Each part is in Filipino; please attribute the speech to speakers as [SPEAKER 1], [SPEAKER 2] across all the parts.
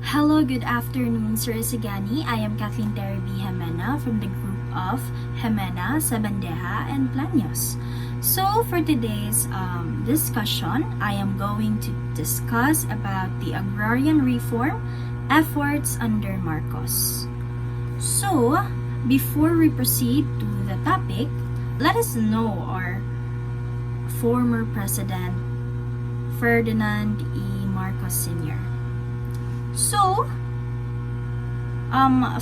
[SPEAKER 1] Hello, good afternoon, Sir Isigani. I am Kathleen Terby Jimena from the group of Jimena, Sabandeja, and Plaños. So, for today's discussion, I am going to discuss about the agrarian reform efforts under Marcos. So, before we proceed to the topic, let us know our former President Ferdinand E. Marcos Sr. So,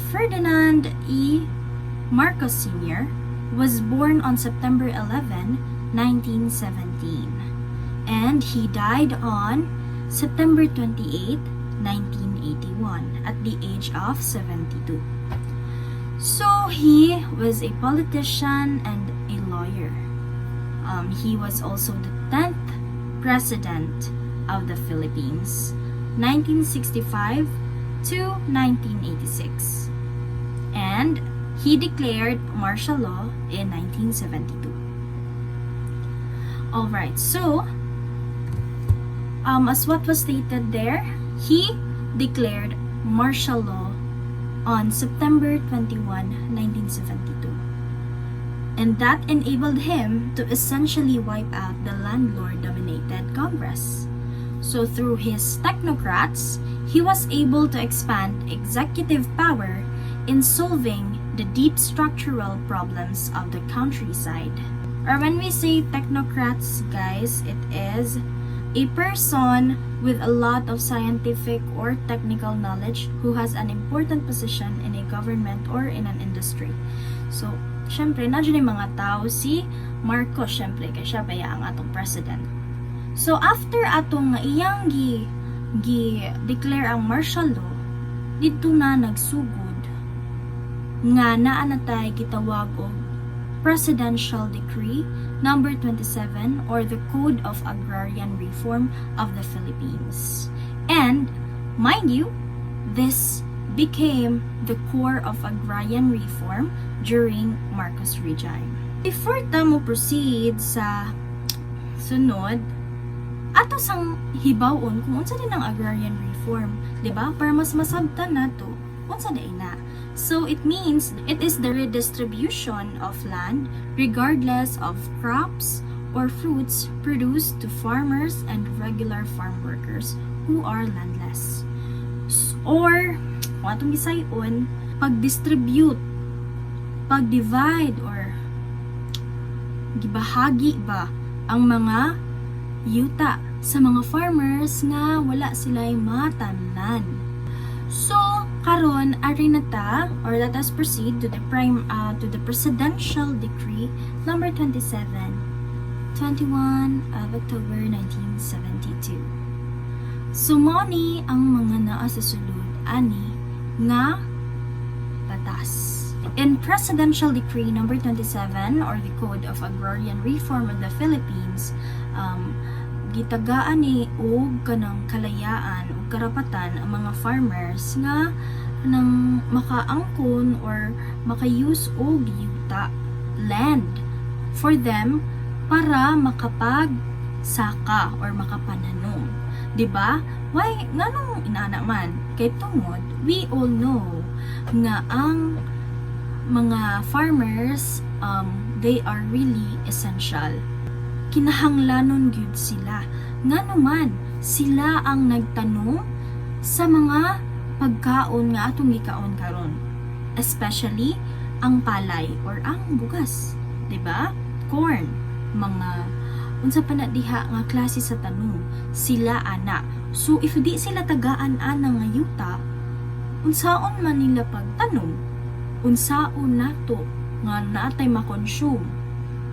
[SPEAKER 1] Ferdinand E. Marcos Sr. was born on September 11, 1917, and he died on September 28, 1981, at the age of 72. So, he was a politician and a lawyer. He was also the 10th President of the Philippines, 1965 to 1986, and he declared martial law in 1972. Alright, so as what was stated there, he declared martial law on September 21, 1972, and that enabled him to essentially wipe out the landlord-dominated Congress. So through his technocrats, he was able to expand executive power in solving the deep structural problems of the countryside. Or when we say technocrats, guys, it is a person with a lot of scientific or technical knowledge who has an important position in a government or in an industry. So, syempre, na dyan yung mga tao, si Marcos, syempre, kaya siya baya ang atong president. So, after atong iyang declare ang martial law, dito na nagsugod nga naa na tayo gitawag og Presidential Decree number 27 or the Code of Agrarian Reform of the Philippines. And, mind you, this became the core of agrarian reform during Marcos regime. Before tamo proceed sa sunod, ato sang hibawon kung unsa din ang agrarian reform, di ba? Para mas masabtan nato unsa day na. So it means it is the redistribution of land regardless of crops or fruits produced to farmers and regular farm workers who are landless. Or kung atong gisayon, pag-distribute, pag-divide or gibahagi ba ang mga yuta sa mga farmers nga wala sila'y matanan. So, karon ari na ta, or let us proceed to the Presidential Decree number 27, 21 of October 1972. Sumani ang mga naa sa sulod ani nga batas. In Presidential Decree number 27 or the Code of Agrarian Reform of the Philippines, gitagaan ni og kanang kalayaan ug karapatan ang mga farmers nga nang makaangkon or maka-use og yuta land for them para makapag-saka or makapananom. Diba? Why? Nganong inaana man? Kay tungod, we all know nga ang mga farmers, they are really essential. Kinahanglanon gyud sila. Nga naman, sila ang nagtanong sa mga pagkaon nga atong gikaon karon. Especially ang palay or ang bugas, 'di ba? Corn, mga unsa pa na diha nga klase sa tanong, sila ana. So if di sila tagaan ana nga yuta, unsaon man nila pagtanong? Unsaon nato nga naatay makonsume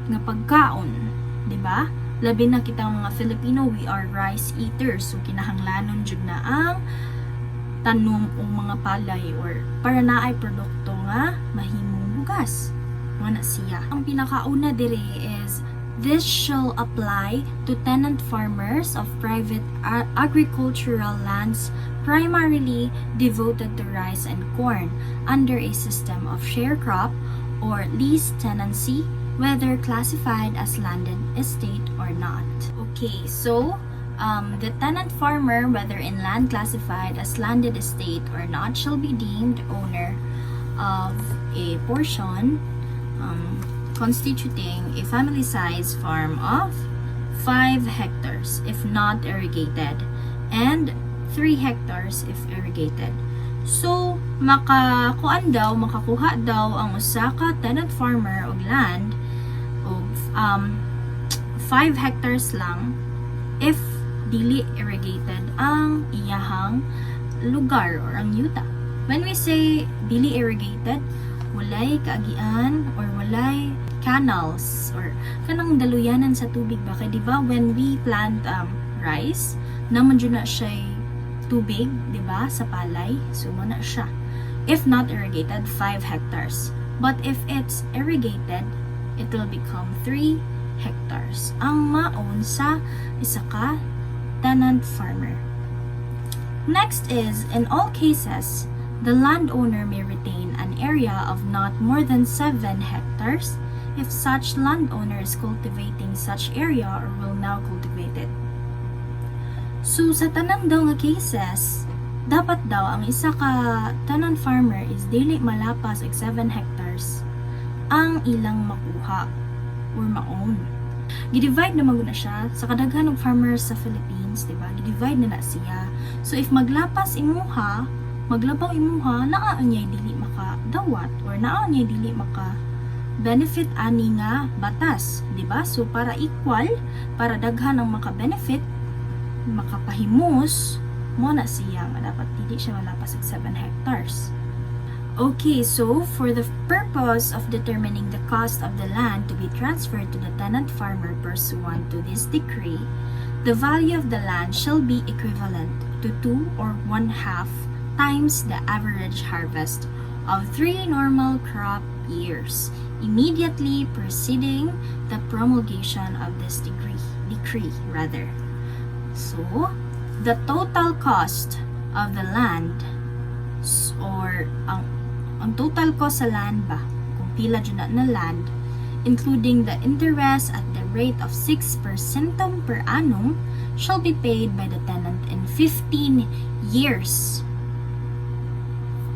[SPEAKER 1] nga pagkaon? Diba? Labi na kitang mga Filipino, we are rice eaters. So, kinahanglanon jud na ang tanom o mga palay or para na ay produkto nga mahimong bugas. Mga na siya. Ang pinakauna dire is, this shall apply to tenant farmers of private agricultural lands primarily devoted to rice and corn under a system of sharecrop or lease tenancy, whether classified as landed estate or not. Okay, so The tenant farmer, whether in land classified as landed estate or not, shall be deemed owner of a portion constituting a family-sized farm of 5 hectares if not irrigated and 3 hectares if irrigated. So, makakuha daw ang usa ka tenant farmer og land og 5 hectares lang if dili irrigated ang iyahang lugar or ang yuta. When we say dili irrigated, walay kaagian or walay canals or kanang daluyanan sa tubig ba kay di ba when we plant rice naman jud na siya tubig, di ba, sa palay, so mo na siya. If not irrigated, 5 hectares, but if it's irrigated, it will become 3 hectares ang maon sa isa ka tenant farmer. Next is, in all cases, the landowner may retain an area of not more than 7 hectares if such landowner is cultivating such area or will now cultivate it. So, sa tanang daw nga cases, dapat daw ang isa ka tenant farmer is dili malapas og 7 hectares ang ilang makuha or maown. Gidivide na maguna siya sa kadaghan og farmers sa Philippines, diba? Gidivide na siya. So, if maglapaw imuha, naa niya dili makadawat or naa niya dili maka benefit ani nga batas, di ba? So para equal, para daghan ang maka-benefit, makapahimos, mo na siya nga dapat dili siya malapas og 7 hectares. Okay, so for the purpose of determining the cost of the land to be transferred to the tenant farmer pursuant to this decree, the value of the land shall be equivalent to 2 or 1/2 times the average harvest of 3 normal crop years immediately preceding the promulgation of this decree. So, the total cost of the land or ang total cost sa land ba, kung pila dyan na land, including the interest at the rate of 6% per annum, shall be paid by the tenant in 15 years.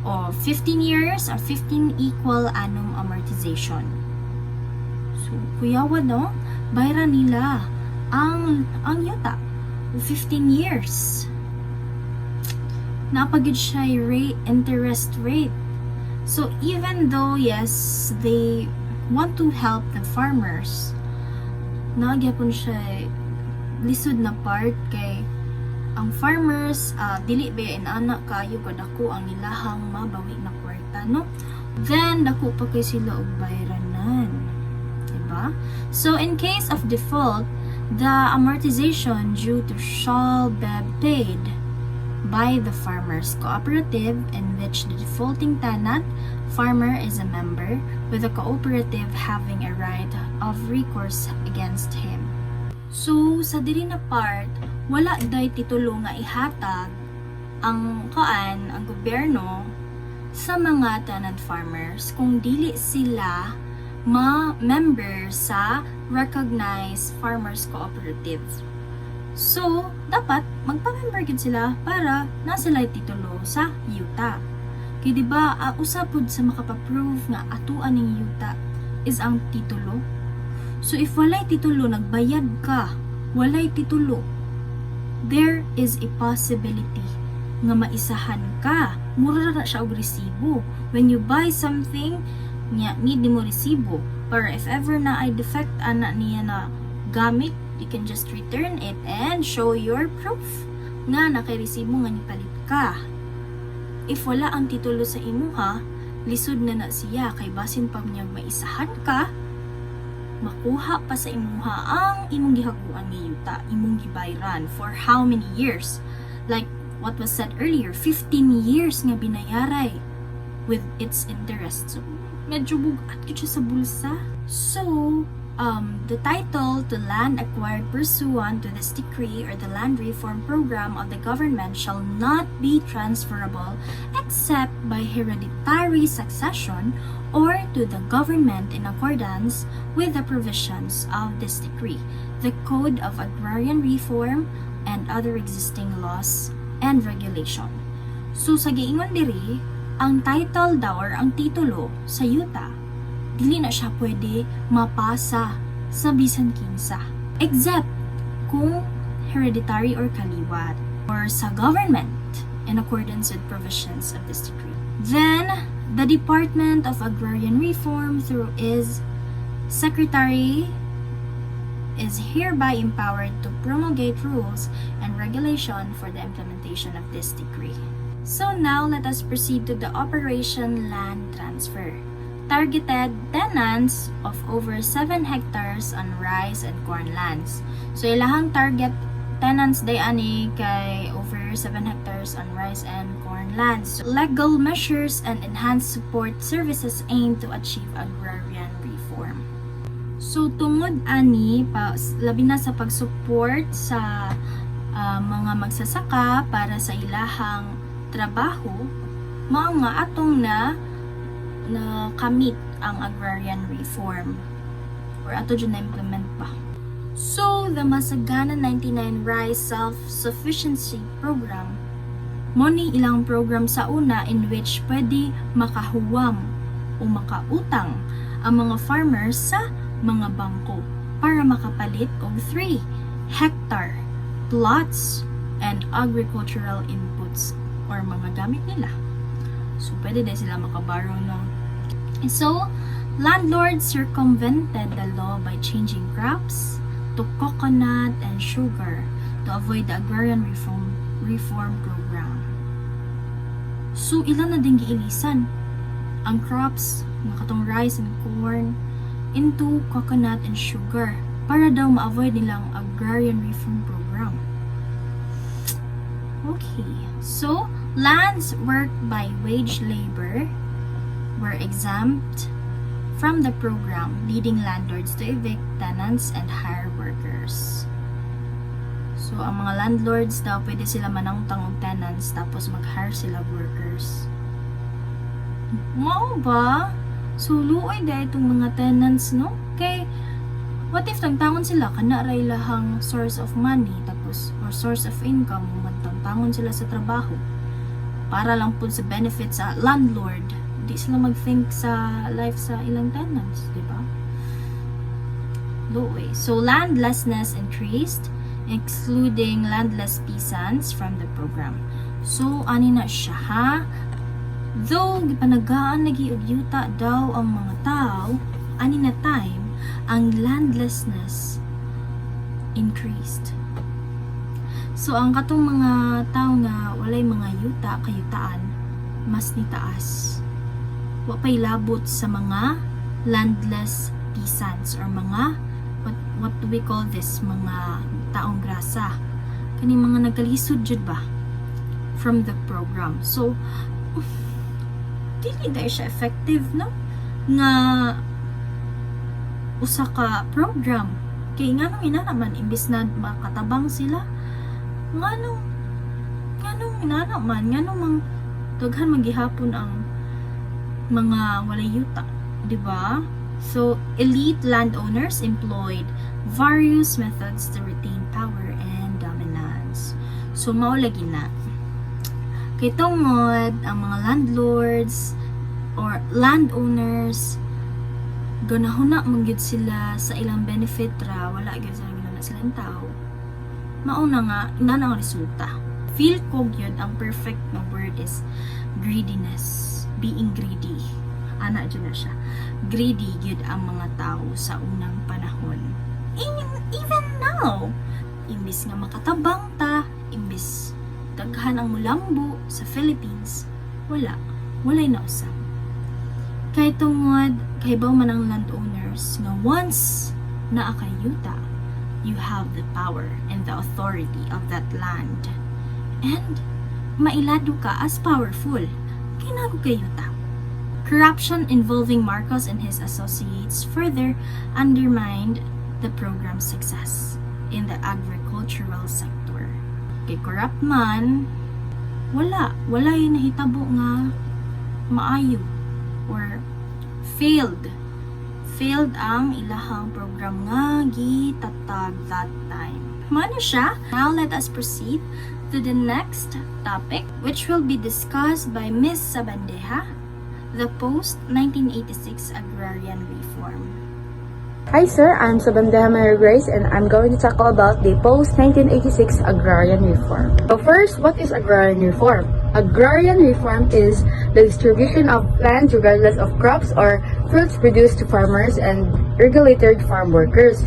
[SPEAKER 1] O 15 years or 15 equal annum amortization. So, kuyawa no, bayran nila ang yuta. 15 years. Napagid siya interest rate. So, even though, yes, they want to help the farmers, nagyapon siya lisod na part kay ang farmers, dili ba inana kayo kadako ang ilahang mabawi na kwarta, no? Then, dako pa kay sila og bayranan. Diba? So, in case of default, the amortization due to shall be paid by the farmers cooperative in which the defaulting tenant farmer is a member, with the cooperative having a right of recourse against him. So, sa diri na part, wala day titulo nga ihatag ang gobyerno sa mga tenant farmers kung dili sila ma-member sa recognized farmers cooperative. So, dapat magpa-member gid sila para na sila titulo sa yuta. Kaya diba, usapod sa makapaprove nga atuan ning yuta is ang titulo. So, if walay titulo, nagbayad ka, walay titulo, there is a possibility nga maisahan ka. Mura na siya og resibo. When you buy something, need mo resibo. Pero if ever na ay defect ana niya na gamit, you can just return it and show your proof nga nakay-resibo nga nipalit ka. If wala ang titulo sa imuha, lisod na siya kay basin pag niyang maisahan ka, makuha pa sa imuha ang imong gihaguan nga yuta, imong gibayran for how many years? Like what was said earlier, 15 years nga binayaray with its interest. So, medyo bugat yun siya sa bulsa. So, the title to land acquired pursuant to this decree or the land reform program of the government shall not be transferable except by hereditary succession or to the government in accordance with the provisions of this decree, the Code of Agrarian Reform, and other existing laws and regulation. So sa giingon diri, ang title daw or ang titulo sa yuta dili na siya pwede mapasa sa bisan kinsa except kung hereditary or kaliwat or sa government in accordance with provisions of this decree. Then the Department of Agrarian Reform through its secretary is hereby empowered to promulgate rules and regulation for the implementation of this decree. So now let us proceed to the Operation Land Transfer. Targeted tenants of over 7 hectares on rice and corn lands. So ilahang target tenants day ani kay over 7 hectares on rice and corn lands. So, legal measures and enhanced support services aim to achieve agrarian reform. So tungod ani labi na sa pag-support sa mga magsasaka para sa ilahang trabaho, mao nga atong na kamit ang agrarian reform or ato dyan na implement pa. So the Masagana 99 Rice Self-Sufficiency Program mo ni ilang program sa una in which pwede makahuwam o makautang ang mga farmers sa mga bangko para makapalit og 3 hectare plots and agricultural inputs or mga gamit nila. So, pwede din sila makaborrow, no? So, landlords circumvented the law by changing crops to coconut and sugar to avoid the agrarian reform program. So, ilan na din giilisan ang crops, nakatong rice and corn, into coconut and sugar para daw ma-avoid nilang agrarian reform program. Okay, so lands worked by wage labor were exempt from the program, leading landlords to evict tenants and hire workers. So, ang mga landlords daw, pwede sila manangtang og tenants tapos mag-hire sila workers. Mao ba? So, luoy dahil itong mga tenants, no? Kay, what if tangtangon sila, kana ray lahang source of money, tapos, or source of income, tangtangon sila sa trabaho, para lang po sa benefit sa landlord, di sila mag-think sa life sa ilang tenants, di ba? Luoy. So, landlessness increased, excluding landless peasants from the program. So, ani na siya, ha? Though, gipanagaan lagi og yuta daw ang mga tao, ani na time, ang landlessness increased. So, ang katong mga tao nga walay mga yuta, kayutaan, mas nitaas. Wa pay labot sa mga landless peasants or mga, what do we call this, mga taong grasa. Kani mga nagkalisod jud ba from the program. So, dili dahil siya effective, no? Nga usa ka program. Kaya nga nung inanaman, imbis na makatabang sila, nga nung inanaman, nga nung mang daghan maghihapon ang mga walay yuta. Diba? So, elite landowners employed various methods to retain power and dominance. So, maulagi na. Kay tungod, ang mga landlords or landowners, ganahuna mangyud sila sa ilang benefit ra, wala gyud sila ginana silang tao. Mauna nga, ina na ang resulta. Feel ko yun, ang perfect na word is greediness. Being greedy. Ana dyan na siya. Greedy yun ang mga tao sa unang panahon. Even now, imbis nga makatabang ta, imbis daghan ang mulambo sa Philippines, walay na usap. Kay tungod, kay baw man ang landowners nga once na akayuta, you have the power and the authority of that land. And mailado ka as powerful. Kinago kayuta. Corruption involving Marcos and his associates further undermined the program's success in the agricultural sector. Kay corrupt man, wala yung nahitabo nga maayo or failed ang ilahang program nga gitatag that time. Mano siya. Now let us proceed to the next topic, which will be discussed by Ms. Sabandeja, the post-1986 Agrarian Reform.
[SPEAKER 2] Hi sir, I'm Sabandeja Mary Grace and I'm going to tackle about the post-1986 Agrarian Reform. So first, what is Agrarian Reform? Agrarian Reform is the distribution of land regardless of crops or fruits produced to farmers and regulated farm workers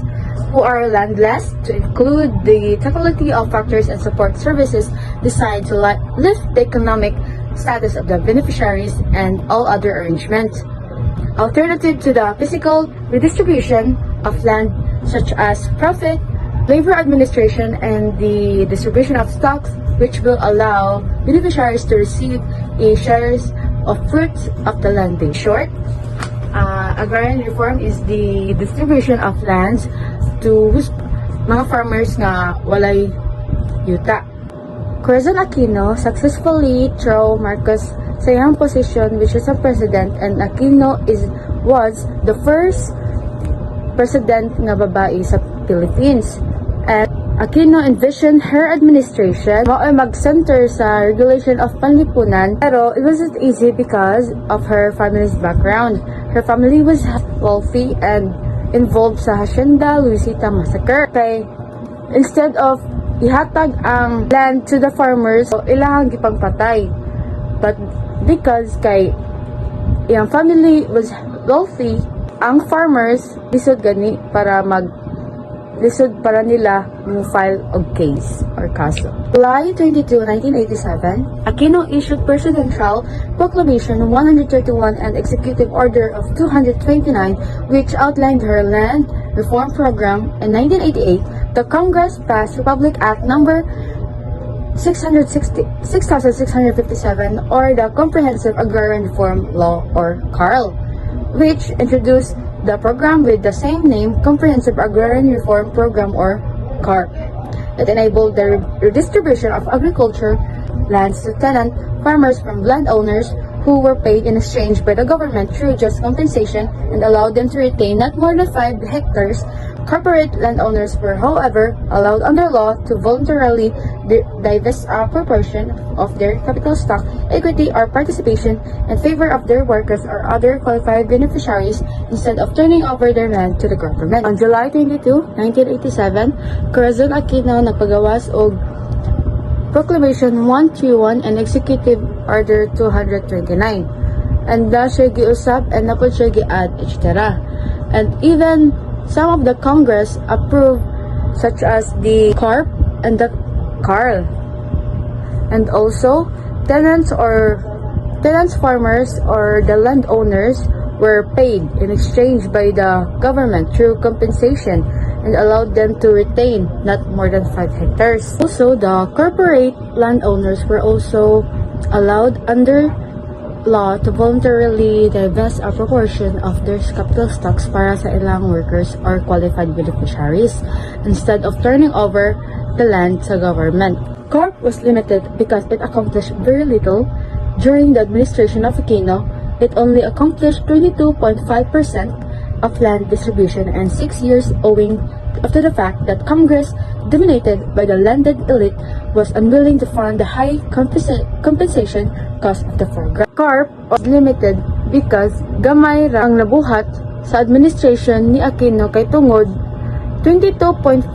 [SPEAKER 2] who are landless, to include the totality of factors and support services designed to lift the economic status of the beneficiaries and all other arrangements. Alternative to the physical redistribution of land such as profit, labor administration, and the distribution of stocks, which will allow beneficiaries to receive a shares of fruits of the land. In short, agrarian reform is the distribution of lands to mga farmers nga walay yuta. Corazon Aquino successfully threw Marcos sa iyang position which is a president, and Aquino was the first president nga babae sa Philippines. And Aquino envisioned her administration ay mag-center sa regulation of panlipunan, pero it wasn't easy because of her family's background. Her family was wealthy and involved sa Hacienda Luisita massacre. Kay instead of ihatag ang land to the farmers, ilahang gipangpatay. But because kay iyang family was wealthy, ang farmers lisod gani para nila file og case or kaso. July 22, 1987, Aquino issued Presidential Proclamation 131 and Executive Order of 229, which outlined her land reform program. In 1988, the Congress passed Republic Act number 6657, or the Comprehensive Agrarian Reform Law, or CARL, which introduced the program with the same name, Comprehensive Agrarian Reform Program, or CARP. It enabled the redistribution of agriculture lands to tenant farmers from landowners who were paid in exchange by the government through just compensation, and allowed them to retain not more than 5 hectares. Corporate landowners were, however, allowed under law to voluntarily divest a proportion of their capital stock, equity, or participation in favor of their workers or other qualified beneficiaries instead of turning over their land to the government. On July 22, 1987, Corazon Aquino nagpagawas og Proclamation 131 and Executive Order 229. And da siya giusab and napod siya giad, etc. And even some of the Congress approved, such as the CARP and the CARL. And also, tenants, farmers, or the landowners were paid in exchange by the government through compensation, and allowed them to retain not more than 5 hectares. Also, the corporate landowners were also allowed under law to voluntarily divest a proportion of their capital stocks para sa ilang workers or qualified beneficiaries instead of turning over the land sa government. CARP was limited because it accomplished very little. During the administration of Aquino, it only accomplished 22.5% of land distribution in 6 years, owing to the fact that Congress, dominated by the landed elite, was unwilling to fund the high compensation cost of the program. CARP was limited because gamay ra ang nabuhat sa administration ni Aquino kay tungod 22.5%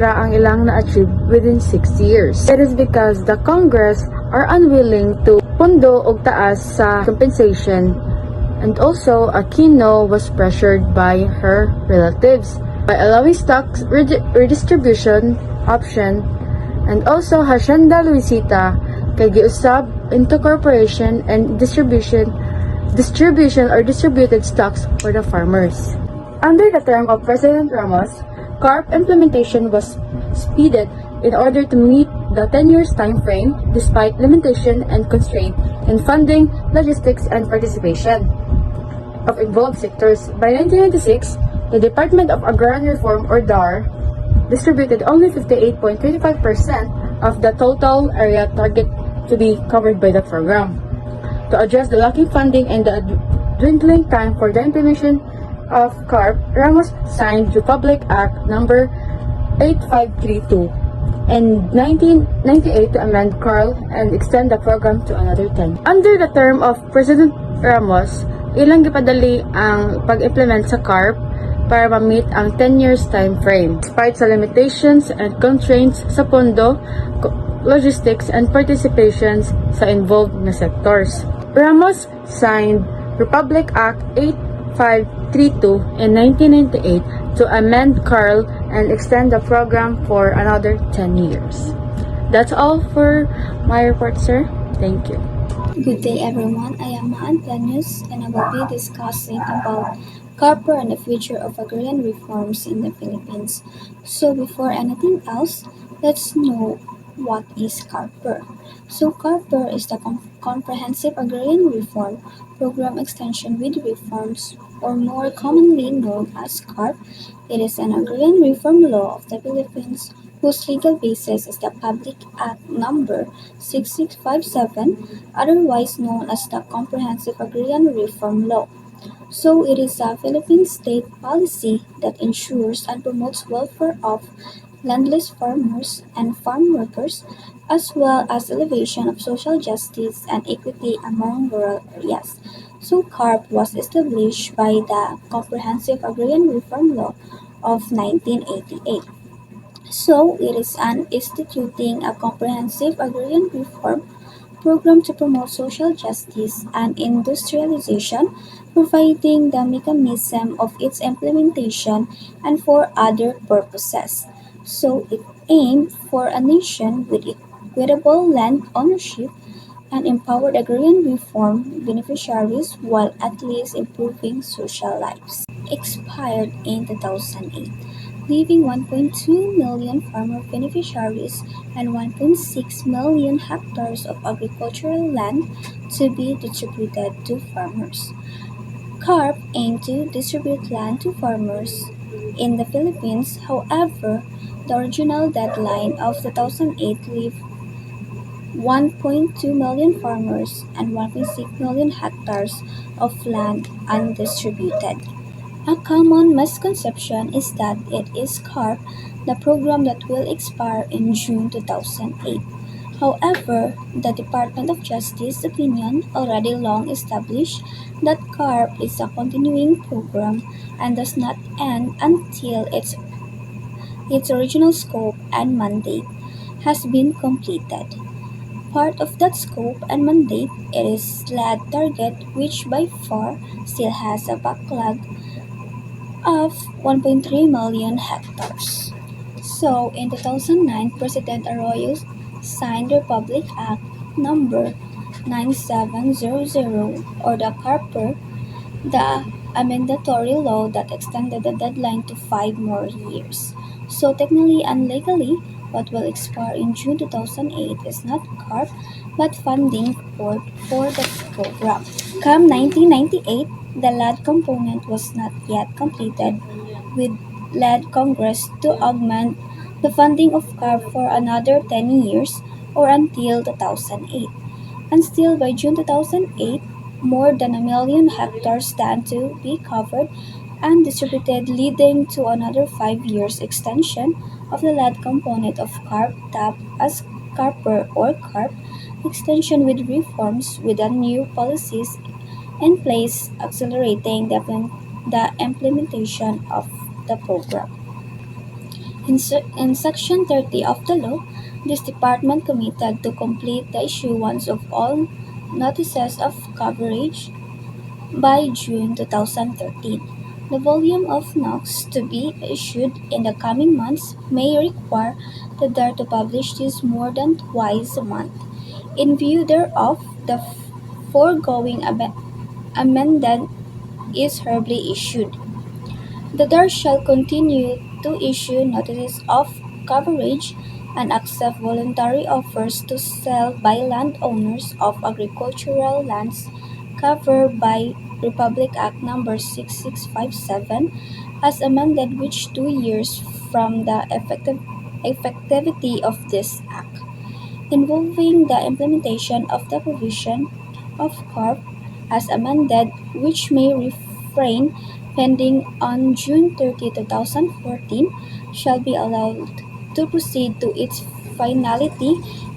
[SPEAKER 2] ra ang ilang na-achieve within 6 years. It is because the Congress are unwilling to pundo og taas sa compensation, and also Aquino was pressured by her relatives by allowing stocks redistribution option, and also Hacienda Luisita kay giusab into corporation and distribution or distributed stocks for the farmers. Under the term of President Ramos, CARP implementation was speeded in order to meet the 10 years time frame despite limitation and constraint in funding, logistics, and participation of involved sectors. By 1996, the Department of Agrarian Reform, or DAR, distributed only 58.25% of the total area target to be covered by the program. To address the lacking funding and the dwindling time for the implementation of CARP, Ramos signed Republic Act number 8532 and 1998 to amend CARL and extend the program to another 10. Under the term of President Ramos, ilang gipadali ang pag-implement sa CARP para ma-meet ang 10 years time frame, despite sa limitations and constraints sa pondo, logistics, and participations sa involved na sectors. Ramos signed Republic Act 8532 in 1998 to amend CARL and extend the program for another 10 years. That's all for my report, sir. Thank you.
[SPEAKER 1] Good day everyone, I am Ma Antonius and I will be discussing about copper and the future of agrarian reforms in the Philippines. So before anything else, let's know what is copper. So copper is the Comprehensive Agrarian Reform Program extension with reforms, or more commonly known as CARP. It is an agrarian reform law of the Philippines whose legal basis is the Public Act number 6657, otherwise known as the Comprehensive Agrarian Reform Law. So it is a Philippine state policy that ensures and promotes welfare of landless farmers and farm workers, as well as elevation of social justice and equity among rural areas. So CARP was established by the Comprehensive Agrarian Reform Law of 1988. So it is an instituting a comprehensive agrarian reform program to promote social justice and industrialization, providing the mechanism of its implementation and for other purposes. So it aimed for a nation with equitable land ownership and empowered agrarian reform beneficiaries while at least improving social lives. Expired in 2008, leaving 1.2 million farmer beneficiaries and 1.6 million hectares of agricultural land to be distributed to farmers. CARP aimed to distribute land to farmers in the Philippines. However, the original deadline of 2008 left 1.2 million farmers and 1.6 million hectares of land undistributed. A common misconception is that it is CARP, the program that will expire in June 2008. However, the Department of Justice opinion already long established that CARP is a continuing program and does not end until its original scope and mandate has been completed. Part of that scope and mandate it is lead target, which by far still has a backlog of 1.3 million hectares. So, in 2009, President Arroyo signed Republic Act number 9700, or the CARPER, the amendatory law that extended the deadline to 5 more years. So technically and legally, what will expire in June 2008 is not CARP but funding for the program. Come 1998, the lead component was not yet completed, with led Congress to augment the funding of CARP for another 10 years, or until 2008. And still by June 2008, more than a million hectares stand to be covered and distributed, leading to another 5 years extension of the lead component of CARP tapped as CARPER or CARP extension, with reforms with the new policies in place accelerating the implementation of the program. In Section 30 of the law, this department committed to complete the issuance of all notices of coverage by June 2013. The volume of NOCs to be issued in the coming months may require the DAR to publish this more than twice a month. In view thereof, the foregoing amendment is hereby issued. The DAR shall continue to issue notices of coverage and accept voluntary offers to sell by landowners of agricultural lands covered by Republic Act number 6657 as amended, which 2 years from the effectivity of this act, involving the implementation of the provision of CARP as amended, which may refrain pending on June 30, 2014, shall be allowed to proceed to its finality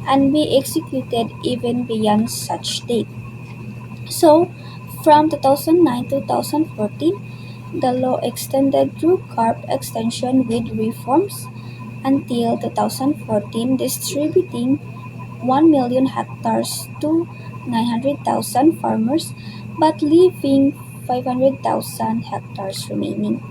[SPEAKER 1] and be executed even beyond such date. So, from 2009 to 2014, the law extended through CARP extension with reforms until 2014, distributing 1 million hectares to 900,000 farmers, but leaving 500,000 hectares remaining.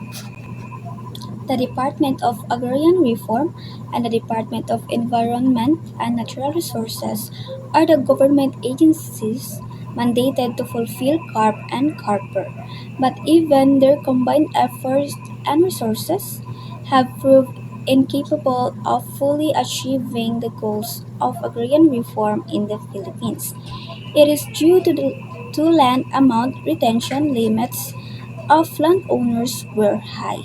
[SPEAKER 1] The Department of Agrarian Reform and the Department of Environment and Natural Resources are the government agencies mandated to fulfill CARP and CARPER, but even their combined efforts and resources have proved incapable of fully achieving the goals of agrarian reform in the Philippines. It is due to land amount retention limits of landowners were high.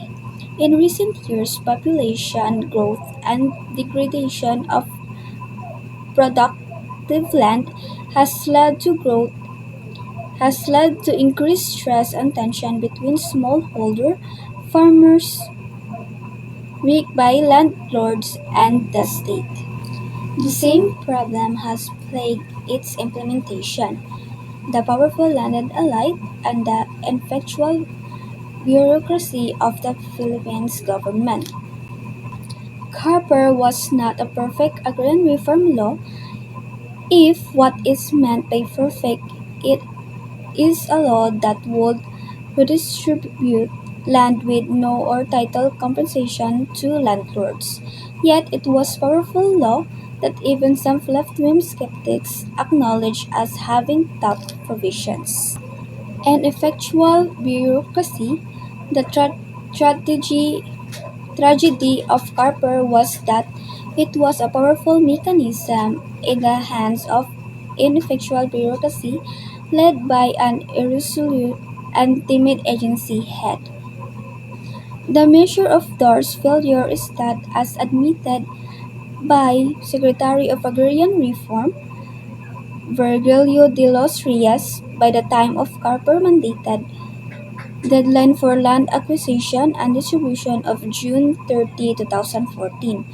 [SPEAKER 1] In recent years, population growth and degradation of productive land has led to growth has led to increased stress and tension between smallholder farmers, rigged by landlords, and the state. The same problem has plagued its implementation. The powerful landed elite and the ineffectual bureaucracy of the Philippines government. Harper was not a perfect agrarian reform law. If what is meant by perfect, it is a law that would redistribute land with no or title compensation to landlords. Yet it was a powerful law that even some left-wing skeptics acknowledge as having tough provisions. An effectual bureaucracy, the strategy tragedy of Carper was that it was a powerful mechanism in the hands of ineffectual bureaucracy led by an irresolute and timid agency head. The measure of Dorr's failure is that, as admitted by Secretary of Agrarian Reform Virgilio de los Rios, by the time of Carper mandated deadline for land acquisition and distribution of June 30, 2014.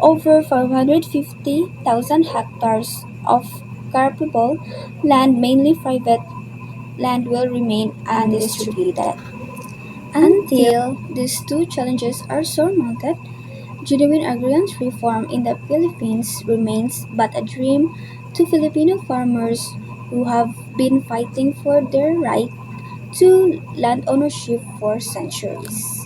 [SPEAKER 1] Over 550,000 hectares of carpable land, mainly private land, will remain undistributed. Until these two challenges are surmounted, genuine agrarian reform in the Philippines remains but a dream to Filipino farmers who have been fighting for their right to land ownership for centuries.